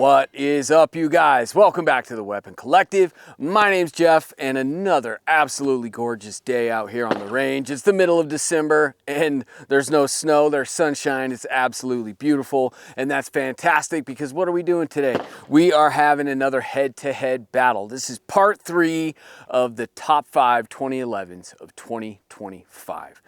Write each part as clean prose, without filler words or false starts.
What is up, you guys? Welcome back to the Weapon Collective. My name's Jeff, and another absolutely gorgeous day out here on the range. It's the middle of December, and there's no snow, there's sunshine. It's absolutely beautiful, and that's fantastic because what are we doing today? We are having another head-to-head battle. This is part 3 of the top 5 2011s of 2025.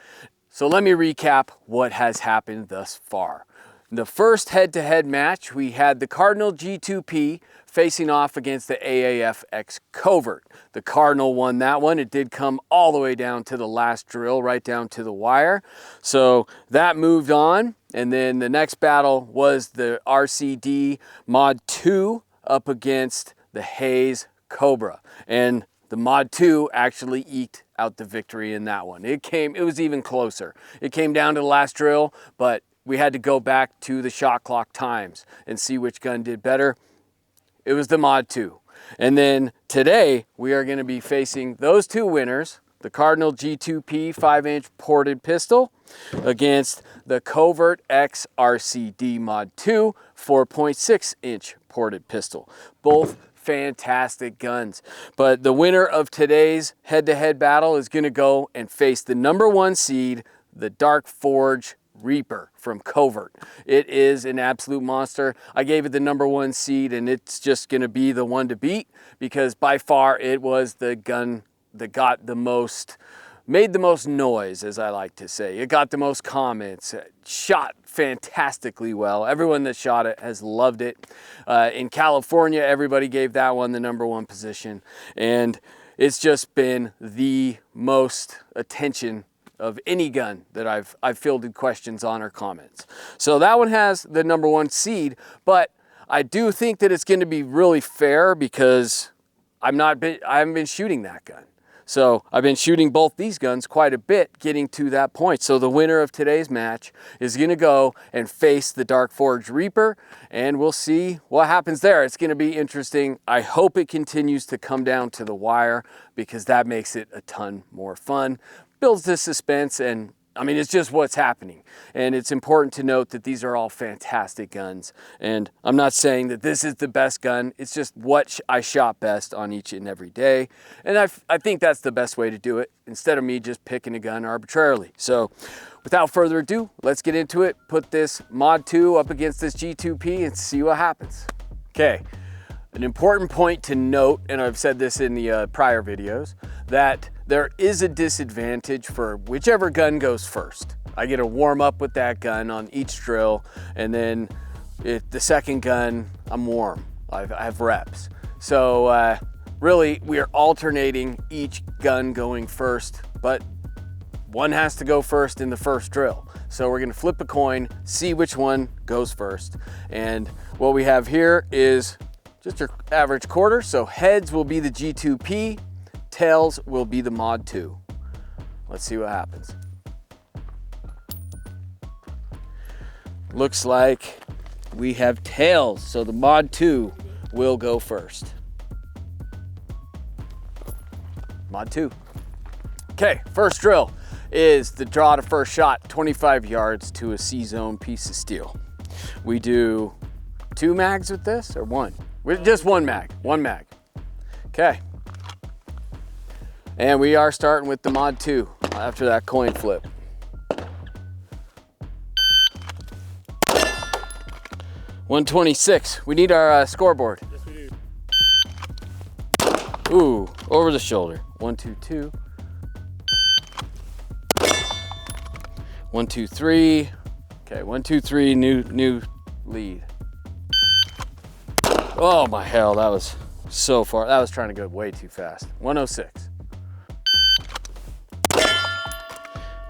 So let me recap what has happened thus far. In the first head-to-head match, we had the Cardinal G2P facing off against the AAF X Covert. The Cardinal won that one. It did come all the way down to the last drill, right down to the wire. So that moved on. And then the next battle was the RCD Mod 2 up against the Hayes Cobra. And the Mod 2 actually eked out the victory in that one. It was even closer. It came down to the last drill, but we had to go back to the shot clock times and see which gun did better. It was the Mod 2. And then today we are going to be facing those two winners, the Cardinal G2P 5-inch ported pistol against the Kovert X RCD Mod 2 4.6-inch ported pistol. Both fantastic guns. But the winner of today's head-to-head battle is going to go and face the #1 seed, the Dark Forge Reaper from Covert. It is an absolute monster. I gave it the #1 seed, and it's just going to be the one to beat because by far it was the gun that got the most, made the most noise, as I like to say. It got the most comments, shot fantastically well. Everyone that shot it has loved it. In California, everybody gave that one the #1 position, and it's just been the most attention of any gun that I've fielded questions on or comments. So that one has the #1 seed, but I do think that it's going to be really fair because I haven't been shooting that gun. So I've been shooting both these guns quite a bit getting to that point. So the winner of today's match is going to go and face the Dark Forge Reaper, and we'll see what happens there. It's going to be interesting. I hope it continues to come down to the wire because that makes it a ton more fun. Builds the suspense, and I mean, it's just what's happening. And it's important to note that these are all fantastic guns. And I'm not saying that this is the best gun. It's just what I shot best on each and every day. And I think that's the best way to do it instead of me just picking a gun arbitrarily. So without further ado, let's get into it. Put this Mod 2 up against this G2P and see what happens. Okay. An important point to note, and I've said this in the prior videos, that there is a disadvantage for whichever gun goes first. I get to warm up with that gun on each drill, and then the second gun, I'm warm. I have reps. So really, we are alternating each gun going first, but one has to go first in the first drill. So we're gonna flip a coin, see which one goes first. And what we have here is just your average quarter. So heads will be the G2P, tails will be the Mod 2. Let's see what happens. Looks like we have tails, so the Mod 2 will go first. Mod 2. Okay, first drill is the draw to first shot, 25 yards to a C-zone piece of steel. We do 2 mags with this, or 1? Just 1 mag, 1 mag. Okay. And we are starting with the Mod 2 after that coin flip. $126. We need our scoreboard. Yes, we do. Ooh, over the shoulder. 122. 123. Okay, 123. New lead. Oh my hell, that was so far. That was trying to go way too fast. 106.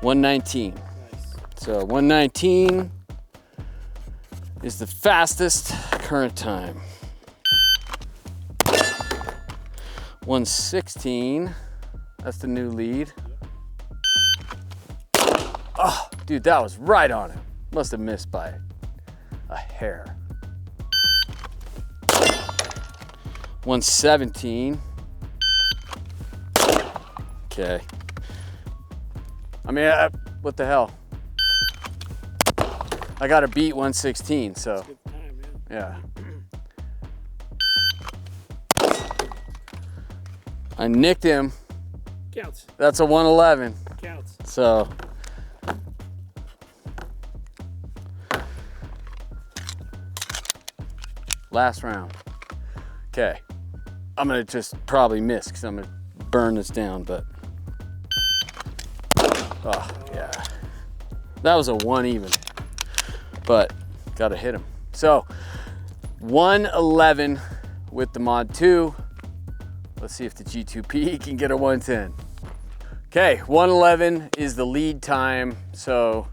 119. Nice. So 119 is the fastest current time. 116, that's the new lead. Oh, dude, that was right on it. Must have missed by a hair. 117. Okay. I mean, what the hell? I got to beat 116, so. Good time, man. Yeah. I nicked him. Counts. That's a 111. Counts. So. Last round. Okay. I'm gonna just probably miss because I'm gonna burn this down, but. Oh, yeah. That was a 1 even, but gotta hit him. So 111 with the Mod 2. Let's see if the G2P can get a 110. Okay, 111 is the lead time, so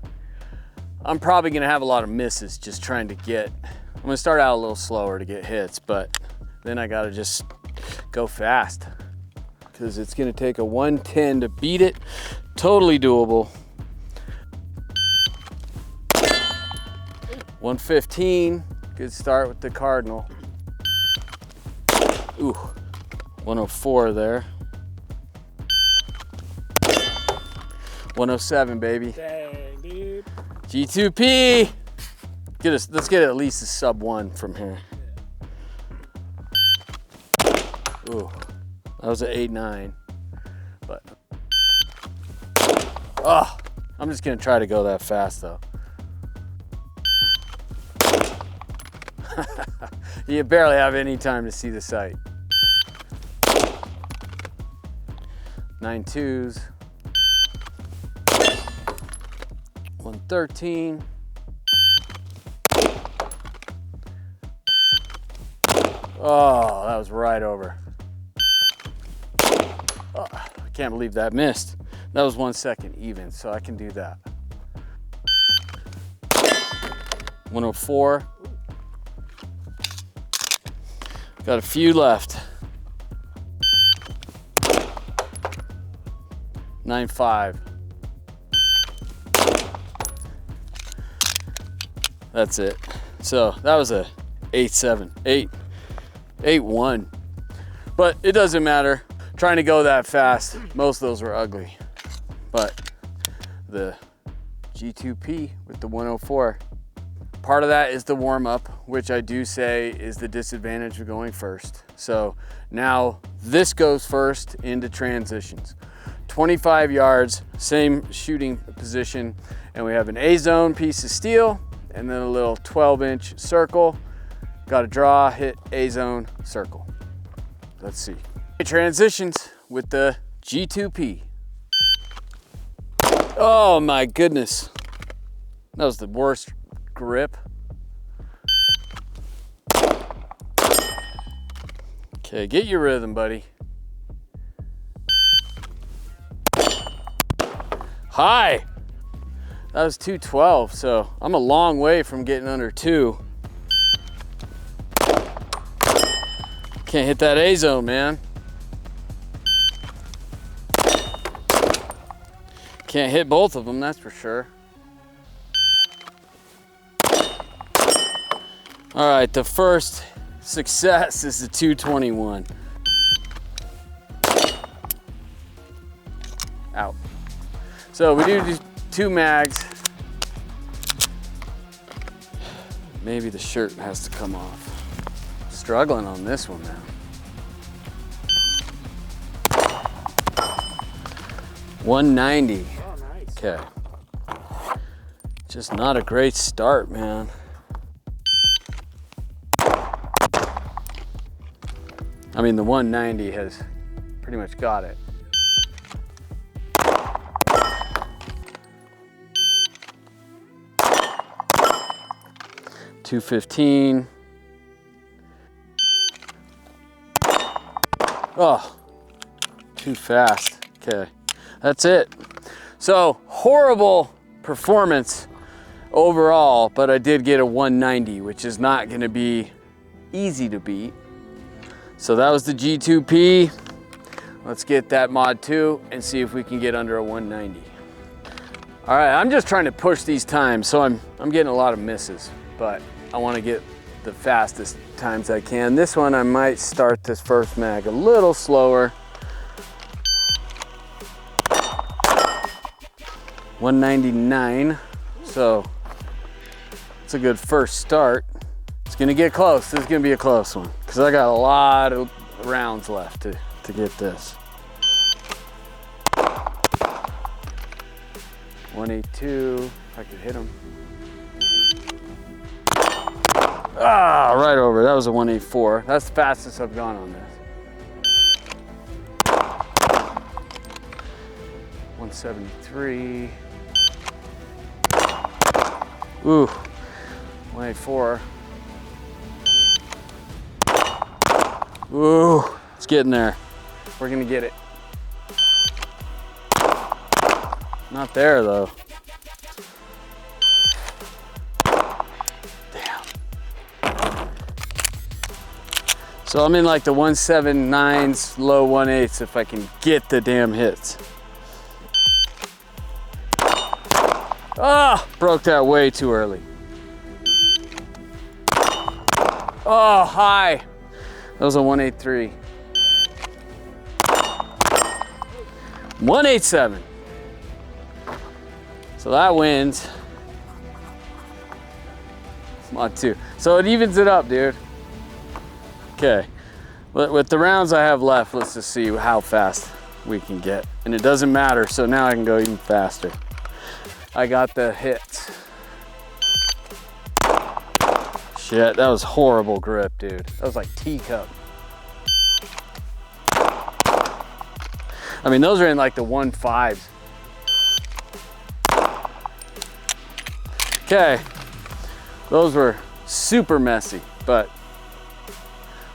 I'm probably gonna have a lot of misses just trying to get, I'm gonna start out a little slower to get hits, but then I gotta just go fast because it's gonna take a 110 to beat it. Totally doable. 115, good start with the Cardinal. Ooh, 104 there. 107, baby. Dang, dude. G2P. Let's get at least a sub 1 from here. Ooh, that was an 8.9, but. Oh, I'm just gonna try to go that fast though. You barely have any time to see the sight. 9 2s. 113. Oh, that was right over. Oh, I can't believe that missed. That was 1 second even, so I can do that. 104. Got a few left. 9.5. That's it. So that was a 8.7, 8.1. But it doesn't matter. Trying to go that fast, most of those were ugly. But the G2P with the 104, part of that is the warm up, which I do say is the disadvantage of going first. So now this goes first into transitions. 25 yards, same shooting position, and we have an A-zone piece of steel and then a little 12-inch circle. Got to draw, hit A-zone, circle. Let's see. Transitions with the G2P. Oh my goodness. That was the worst grip. Okay, get your rhythm, buddy. High. That was 212, so I'm a long way from getting under 2. Can't hit that A-zone, man. Can't hit both of them, that's for sure. All right, the first success is the 221. Out. So we do 2 mags. Maybe the shirt has to come off. Struggling on this one now. 190. Oh, nice. Okay. Just not a great start, man. I mean, the 190 has pretty much got it. .215. Oh, too fast. Okay, that's it. So horrible performance overall, but I did get a 190, which is not going to be easy to beat. So that was the G2P. Let's get that Mod 2 and see if we can get under a 190. All right, I'm just trying to push these times, so I'm getting a lot of misses, but I want to get the fastest times I can. This one I might start this first mag a little slower. 199, so it's a good first start. It's gonna get close. This is gonna be a close one because I got a lot of rounds left to to get this. 182, if I could hit him. Ah, right over. That was a 184. That's the fastest I've gone on this. 173. Ooh, 184. Ooh, it's getting there. We're gonna get it. Not there though. Damn. So I'm in like the 179s, low 1/8s if I can get the damn hits. Ah, broke that way too early. Oh, high. That was a 183. 187. So that wins. MOD2. So it evens it up, dude. Okay. With the rounds I have left, let's just see how fast we can get. And it doesn't matter, so now I can go even faster. I got the hits. Shit, that was horrible grip, dude. That was like teacup. I mean, those are in like the 1.5s. Okay, those were super messy, but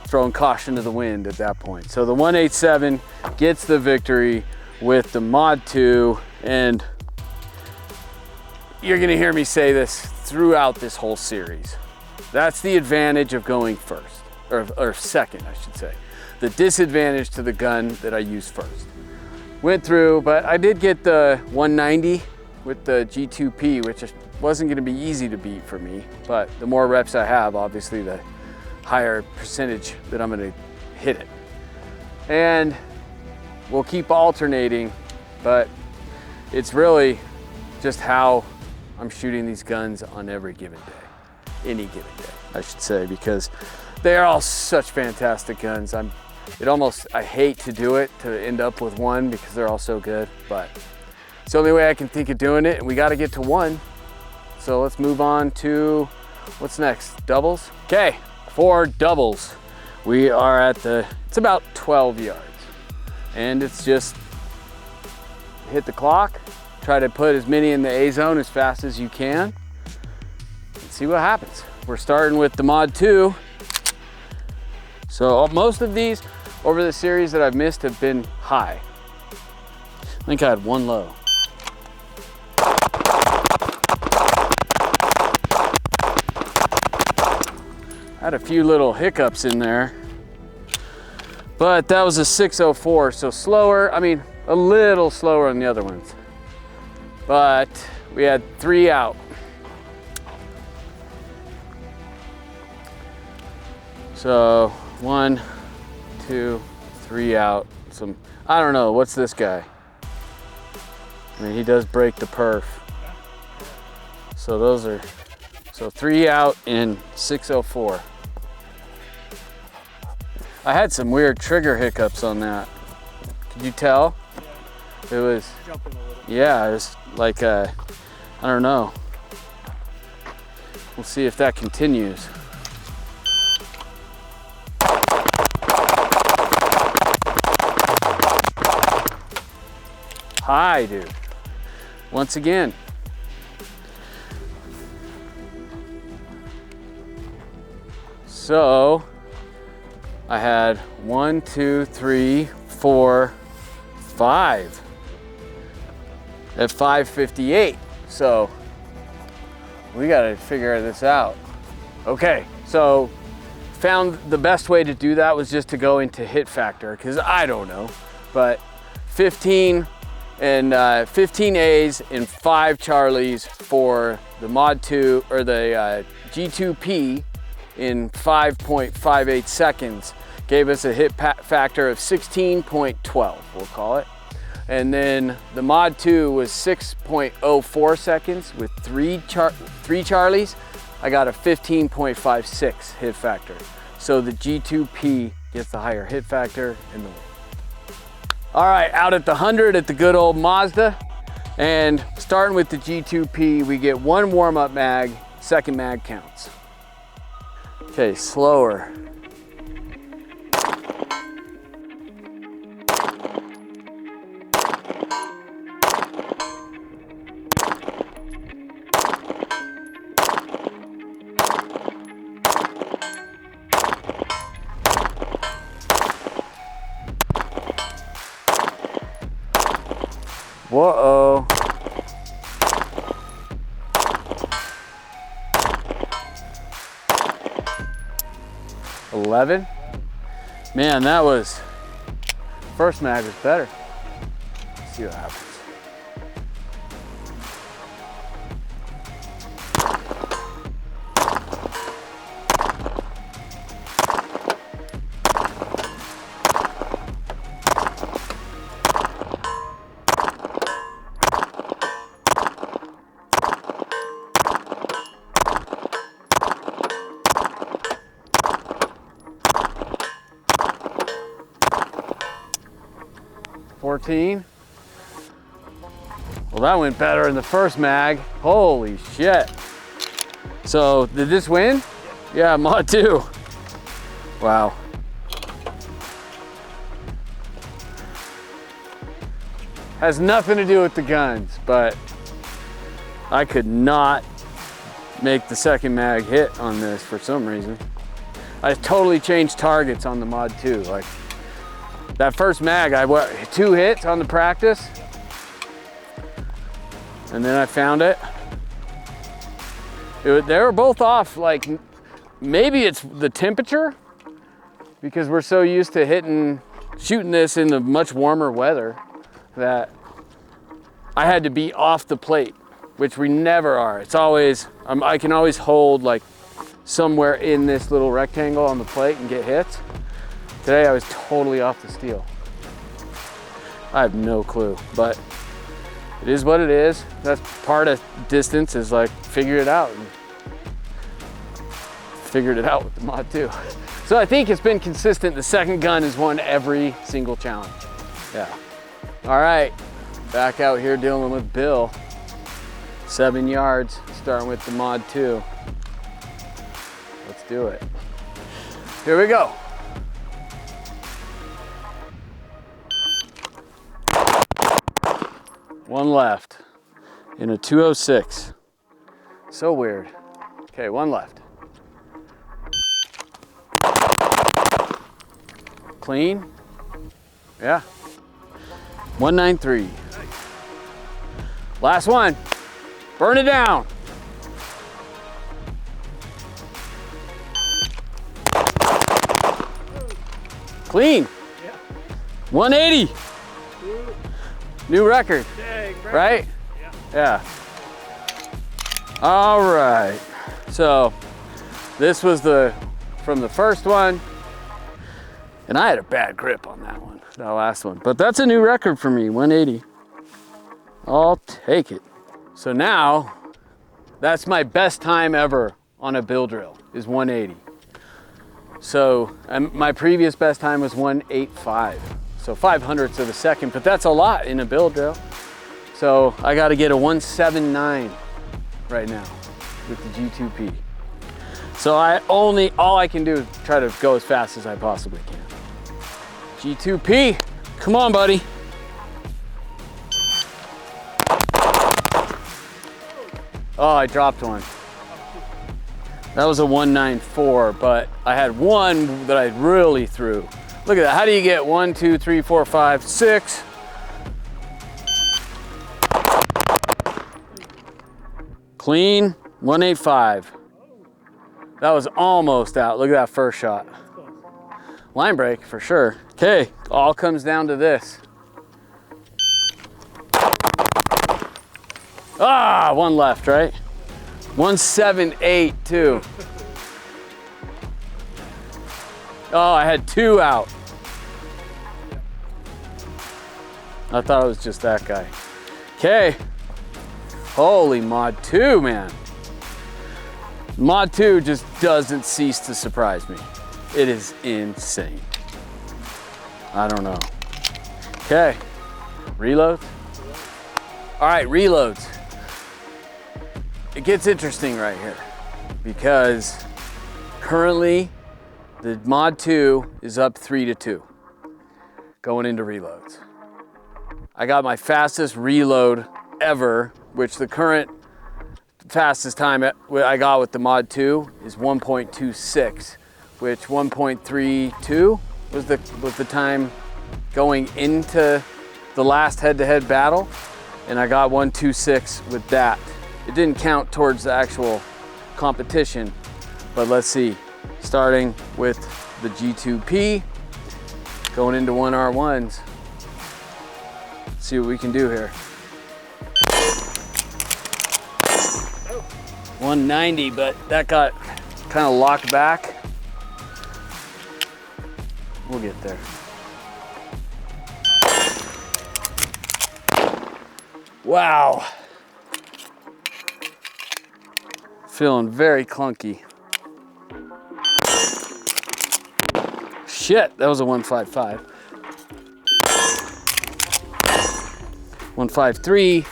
throwing caution to the wind at that point. So the 187 gets the victory with the MOD2, and you're gonna hear me say this throughout this whole series. That's the advantage of going first, or second, I should say. The disadvantage to the gun that I use first. Went through, but I did get the 190 with the G2P, which wasn't gonna be easy to beat for me, but the more reps I have, obviously the higher percentage that I'm gonna hit it. And we'll keep alternating, but it's really just how I'm shooting these guns on every given day. Any given day, I should say, because they are all such fantastic guns. I hate to do it, to end up with one because they're all so good, but it's the only way I can think of doing it, and we gotta get to one. So let's move on to, what's next, doubles? Okay, for doubles, we are at it's about 12 yards. And it's just hit the clock, try to put as many in the A zone as fast as you can, and see what happens. We're starting with the MOD2. So most of these over the series that I've missed have been high. I think I had one low. I had a few little hiccups in there, but that was a 604, so slower. I mean, a little slower than the other ones, but we had 3 out. So 1, 2, 3 out. I don't know, what's this guy? I mean, he does break the perf. So so 3 out in 604. I had some weird trigger hiccups on that. Could you tell? Yeah. It was jumping a little. Yeah, it was like I don't know. We'll see if that continues. Hi, dude. Once again. So I had 1, 2, 3, 4, 5 at 558. So we got to figure this out. Okay, so found the best way to do that was just to go into hit factor, because I don't know, but 15 and 15 A's and 5 Charlies for the MOD2 or the G2P in 5.58 seconds gave us a hit factor of 16.12, we'll call it. And then the MOD2 was 6.04 seconds with 3 Charlies. I got a 15.56 hit factor. So the G2P gets the higher hit factor and the win. All right, out at the 100 at the good old Mazda. And starting with the G2P, we get one warm-up mag, second mag counts. Okay, slower. Whoa. 11. Man, that was, first mag was better. Let's see what happens. Well, that went better in the first mag. Holy shit. So, did this win? Yeah, Mod 2. Wow. Has nothing to do with the guns, but I could not make the second mag hit on this for some reason. I totally changed targets on the Mod 2. Like, that first mag, I went 2 hits on the practice, and then I found it. They were both off, like, maybe it's the temperature, because we're so used to shooting this in the much warmer weather that I had to be off the plate, which we never are. It's always, I can always hold like somewhere in this little rectangle on the plate and get hits. Today I was totally off the steel. I have no clue, but it is what it is. That's part of distance, is like figure it out. And figured it out with the Mod 2. So I think it's been consistent. The second gun has won every single challenge. Yeah. All right, back out here dealing with Bill. 7 yards, starting with the Mod 2. Let's do it. Here we go. One left in a 206. So weird. Okay, one left. Clean. Yeah. 193. Last one. Burn it down. Clean. Yeah. 180. New record. Dang, bro. Right? Yeah. Yeah. All right. So this was from the first one, and I had a bad grip on that one, that last one. But that's a new record for me, 180. I'll take it. So now, that's my best time ever on a bill drill, is 180. So my previous best time was 185. So 500ths of a second, but that's a lot in a bill drill. So I gotta get a 179 right now with the G2P. So all I can do is try to go as fast as I possibly can. G2P, come on, buddy. Oh, I dropped one. That was a 194, but I had one that I really threw. Look at that. How do you get 1, 2, 3, 4, 5, 6? Clean, 185. That was almost out. Look at that first shot. Line break for sure. Okay, all comes down to this. Ah, one left, right? 178 too. Oh, I had 2 out. I thought it was just that guy. Okay. Holy Mod 2, man. Mod 2 just doesn't cease to surprise me. It is insane. I don't know. Okay, reload. All right, reloads. It gets interesting right here because currently the Mod 2 is up 3-2 going into reloads. I got my fastest reload ever, which the current fastest time I got with the Mod 2 is 1.26, which 1.32 was the time going into the last head-to-head battle, and I got 1.26 with that. It didn't count towards the actual competition, but let's see. Starting with the G2P, going into 1R1s. See what we can do here. 190, but that got kind of locked back. We'll get there. Wow. Feeling very clunky. Shit, that was a 155. 153.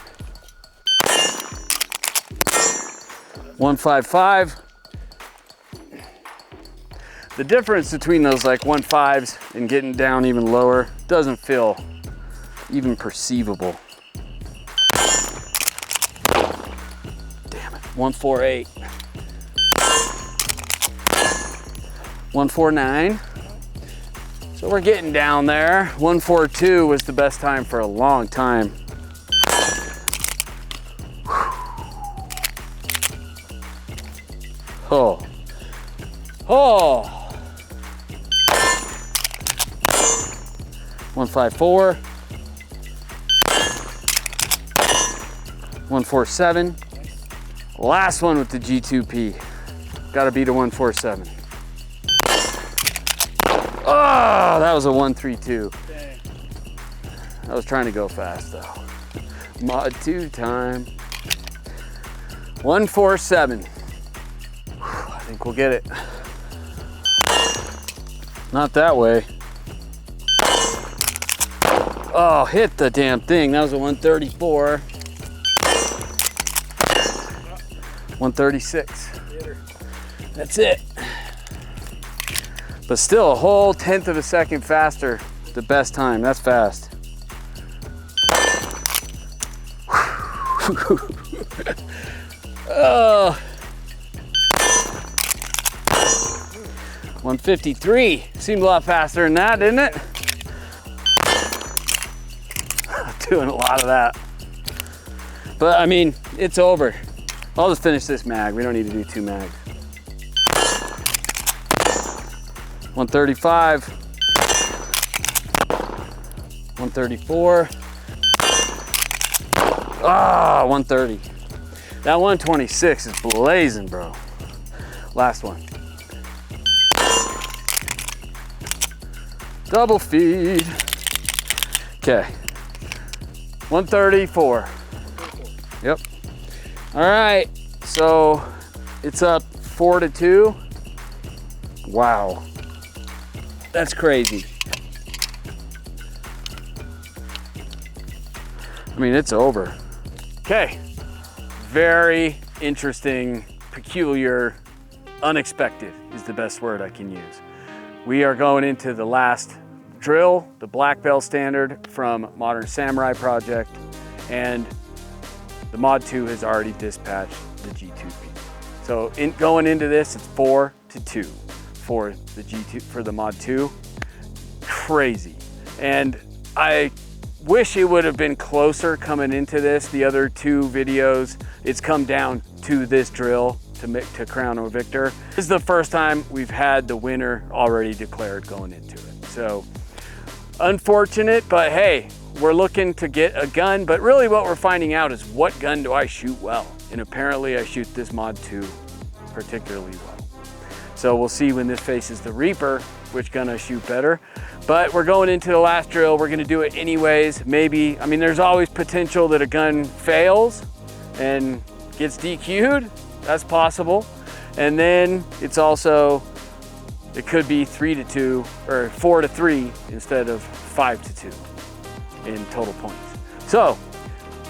155. The difference between those like 1.5s and getting down even lower doesn't feel even perceivable. Damn it. 148. 149. So we're getting down there. 142 was the best time for a long time. Oh. Oh. 154. 147. Last one with the G2P. Gotta beat a 147. Oh, that was a 132. Dang. I was trying to go fast though. Mod 2 time. 147. I think we'll get it. Not that way. Oh, hit the damn thing. That was a 134. 136. That's it. But still a whole 1/10 of a second faster. The best time. That's fast. Oh. 153. Seemed a lot faster than that, didn't it? Doing a lot of that. But I mean, it's over. I'll just finish this mag. We don't need to do 2 mags. 135. 134. Ah, 130. That 126 is blazing, bro. Last one. Double feed. Okay. 134. Yep. All right. So it's up 4-2. Wow. That's crazy. I mean, it's over. Okay. Very interesting, peculiar, unexpected is the best word I can use. We are going into the last drill, the black belt standard from Modern Samurai Project, and the Mod 2 has already dispatched the G2P. So going into this, it's 4-2 for the G2, for the Mod 2. Crazy. And I wish it would have been closer coming into this. The other 2 videos, it's come down to this drill to crown a victor. This is the first time we've had the winner already declared going into it. So unfortunate, but hey, we're looking to get a gun, but really what we're finding out is what gun do I shoot well? And apparently I shoot this Mod 2 particularly well. So we'll see when this faces the Reaper, which gun I shoot better. But we're going into the last drill. We're gonna do it anyways. Maybe, I mean, there's always potential that a gun fails and gets DQ'd. That's possible. And then it's also, it could be 3-2 or 4-3 instead of 5-2. in total points. So,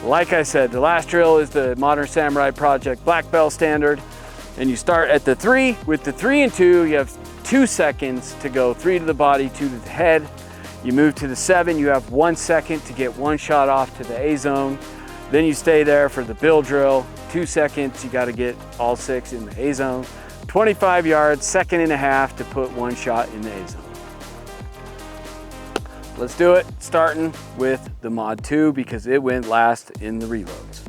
like I said, the last drill is the Modern Samurai Project black belt standard. And you start at the 3. With the 3 and 2, you have 2 seconds to go 3 to the body, 2 to the head. You move to the 7, you have 1 second to get 1 shot off to the A zone. Then you stay there for the bill drill, 2 seconds, you gotta get all 6 in the A zone. 25 yards, 1.5 seconds to put 1 shot in the A zone. Let's do it, starting with the Mod 2 because it went last in the reloads.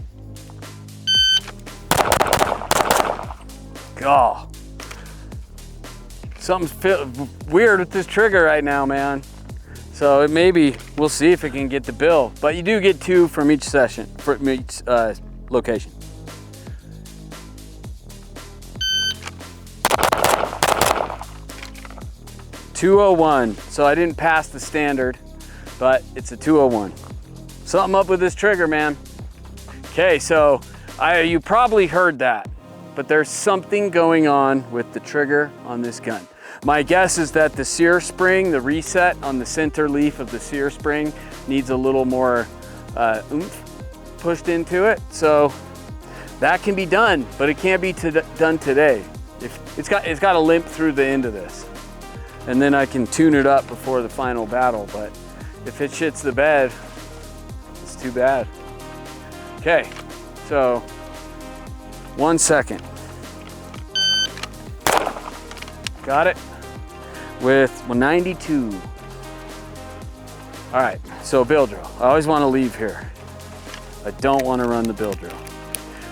God, something's weird with this trigger right now, man. So it maybe, we'll see if it can get the bill, but you do get 2 from each session, from each location. .201, so I didn't pass the standard, but it's a .201. Something up with this trigger, man. Okay, so you probably heard that, but there's something going on with the trigger on this gun. My guess is that the sear spring, the reset on the center leaf of the sear spring needs a little more oomph pushed into it. So that can be done, but it can't be done today. It's got to limp through the end of this. And then I can tune it up before the final battle. But if it shits the bed, it's too bad. Okay, so 1 second. Got it with 192. All right, so bill drill. I always want to leave here. I don't want to run the bill drill.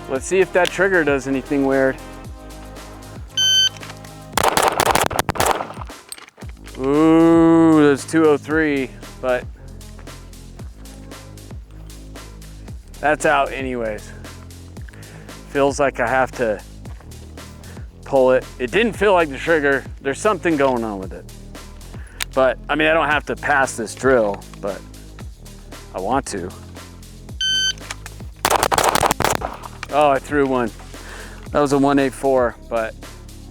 Let's see if that trigger does anything weird. Ooh, there's 203, but that's out anyways. Feels like I have to pull it. It didn't feel like the trigger. There's something going on with it. But, I mean, I don't have to pass this drill, but I want to. Oh, I threw one. That was a 184, but,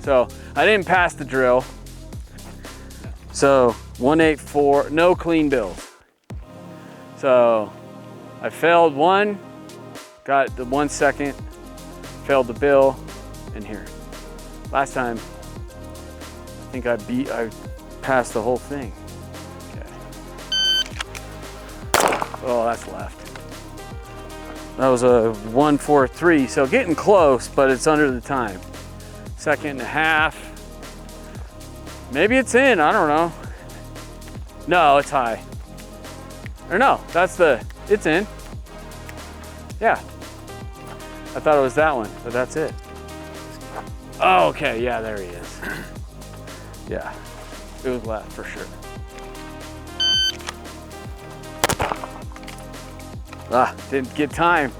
so I didn't pass the drill. So 184, no clean bills. So I failed one, got the 1 second, failed the bill, and here. Last time, I think I passed the whole thing. Okay. Oh, that's left. That was a 143, so getting close, but it's under the time. 1.5 seconds. Maybe it's in, I don't know. No, it's high. Or no, it's in. Yeah. I thought it was that one, but that's it. Oh, okay, yeah, there he is. Yeah, it was left for sure. Ah, didn't get time.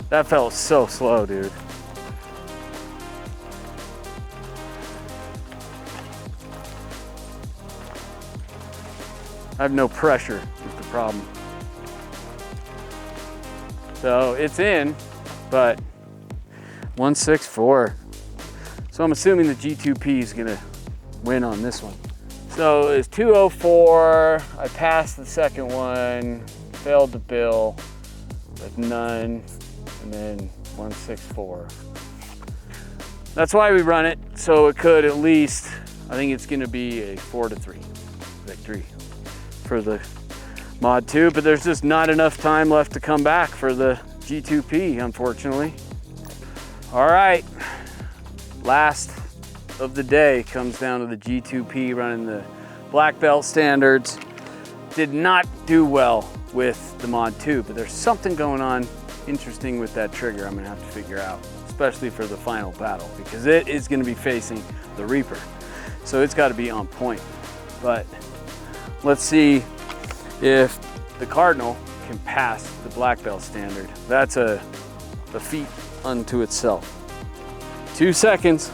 That felt so slow, dude. I have no pressure is the problem. So it's in, but 164. So I'm assuming the G2P is gonna win on this one. So it's 204. I passed the second one, failed the bill with none, and then 164. That's why we run it, so it could at least, I think it's gonna be a 4-3 victory for the Mod 2, but there's just not enough time left to come back for the G2P, unfortunately. All right, last of the day comes down to the G2P running the black belt standards. Did not do well with the Mod 2, but there's something going on interesting with that trigger I'm gonna have to figure out, especially for the final battle, because it is gonna be facing the Reaper. So it's gotta be on point. But let's see if the Cardinal can pass the black belt standard. That's a feat unto itself. 2 seconds.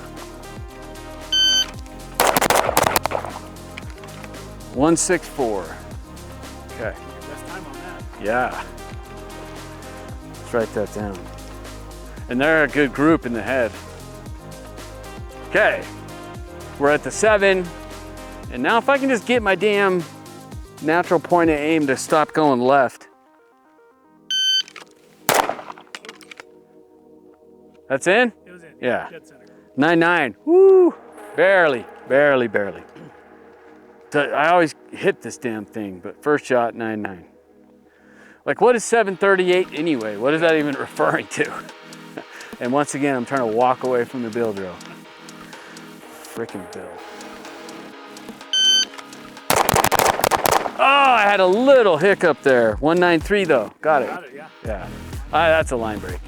164. Okay. Best time on that. Yeah. Let's write that down. And they're a good group in the head. Okay. We're at the 7. And now if I can just get my damn natural point of aim to stop going left, That's in? It was in. Yeah. Dead center. 9.9. Woo! Barely. I always hit this damn thing, but first shot, 9.9. Like, what is 738 anyway? What is that even referring to? And once again, I'm trying to walk away from the bill drill. Frickin' bill. Oh, I had a little hiccup there. 193 though. Got it. Got it, yeah. Yeah. That's a line break.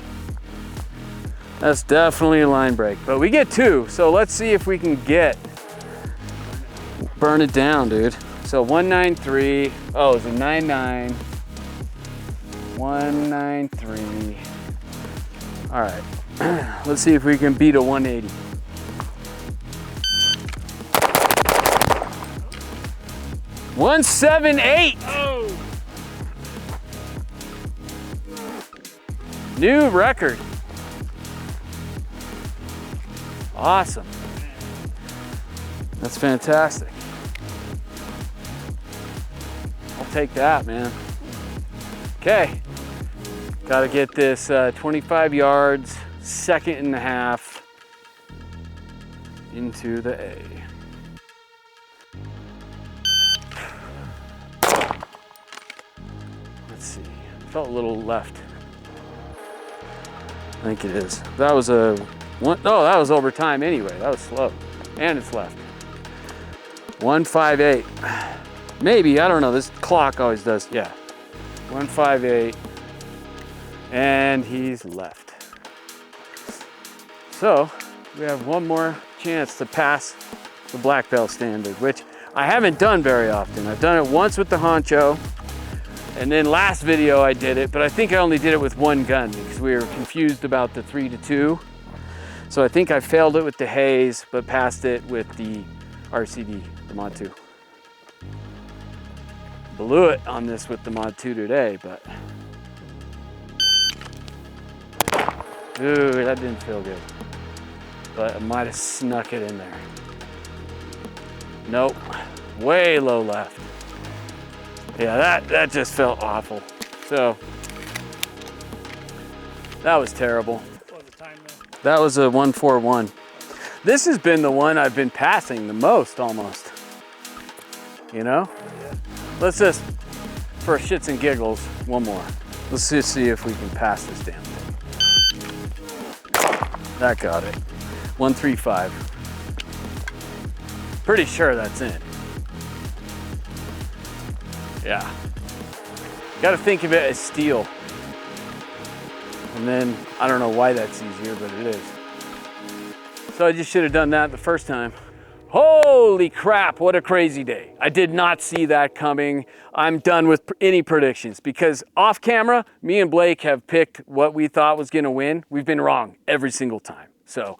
That's definitely a line break. But we get 2, so let's see if we can burn it down, dude. So 193. Oh, it's a 99. 193. All right. Let's see if we can beat a 180. $178. Oh! New record. Awesome. That's fantastic. I'll take that, man. Okay. Got to get this 25 yards, 2.5 into the A. Let's see. Felt a little left. I think it is. That was a one. Oh, that was overtime anyway. That was slow. And it's left. 158. Maybe, I don't know. This clock always does. Yeah. 158. And he's left. So we have one more chance to pass the black belt standard, which I haven't done very often. I've done it once with the honcho, and then last video I did it, but I think I only did it with one gun because we were confused about the 3-2. So I think I failed it with the Hayes, but passed it with the RCD, the Mod 2. Blew it on this with the Mod 2 today, but ooh, that didn't feel good. But I might have snuck it in there. Nope, way low left. Yeah, that just felt awful. So that was terrible. What was the time though? That was a 141. This has been the one I've been passing the most almost. You know? Yeah. Let's just, for shits and giggles, one more. Let's just see if we can pass this damn thing. That got it. 135. Pretty sure that's in. Yeah. Gotta think of it as steel. And then, I don't know why that's easier, but it is. So I just should have done that the first time. Holy crap, what a crazy day. I did not see that coming. I'm done with any predictions because off camera, me and Blake have picked what we thought was gonna win. We've been wrong every single time. So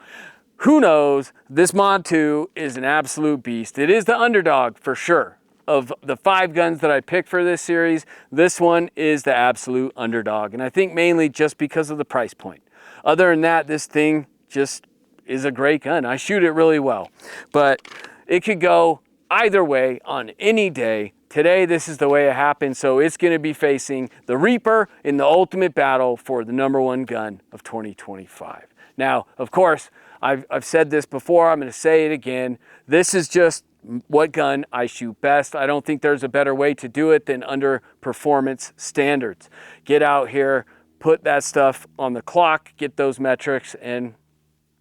who knows? This Mod 2 is an absolute beast. It is the underdog for sure. Of the 5 guns that I picked for this series, this one is the absolute underdog. And I think mainly just because of the price point. Other than that, this thing just is a great gun. I shoot it really well, but it could go either way on any day. Today, this is the way it happened. So it's gonna be facing the Reaper in the ultimate battle for the #1 gun of 2025. Now, of course, I've said this before, I'm gonna say it again. This is just what gun I shoot best. I don't think there's a better way to do it than under performance standards. Get out here, put that stuff on the clock, get those metrics, and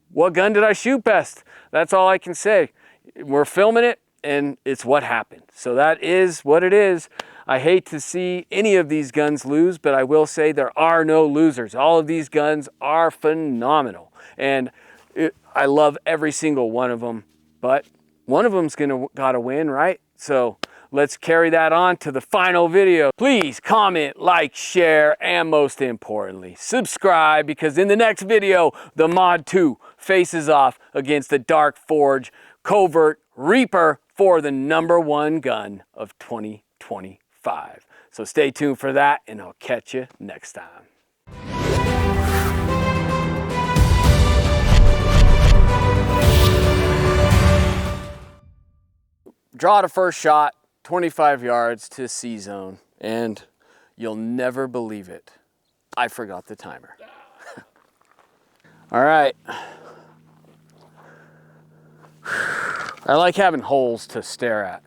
what gun did I shoot best? That's all I can say. We're filming it, and it's what happened. So that is what it is. I hate to see any of these guns lose, but I will say there are no losers. All of these guns are phenomenal. And I love every single one of them, but one of them's gotta win, right? So let's carry that on to the final video. Please comment, like, share, and most importantly, subscribe, because in the next video, the Mod 2 faces off against the Dark Forge Covert Reaper for the #1 gun of 2025. So stay tuned for that, and I'll catch you next time. Draw the first shot, 25 yards to C zone, and you'll never believe it. I forgot the timer. All right. I like having holes to stare at.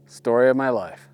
Story of my life.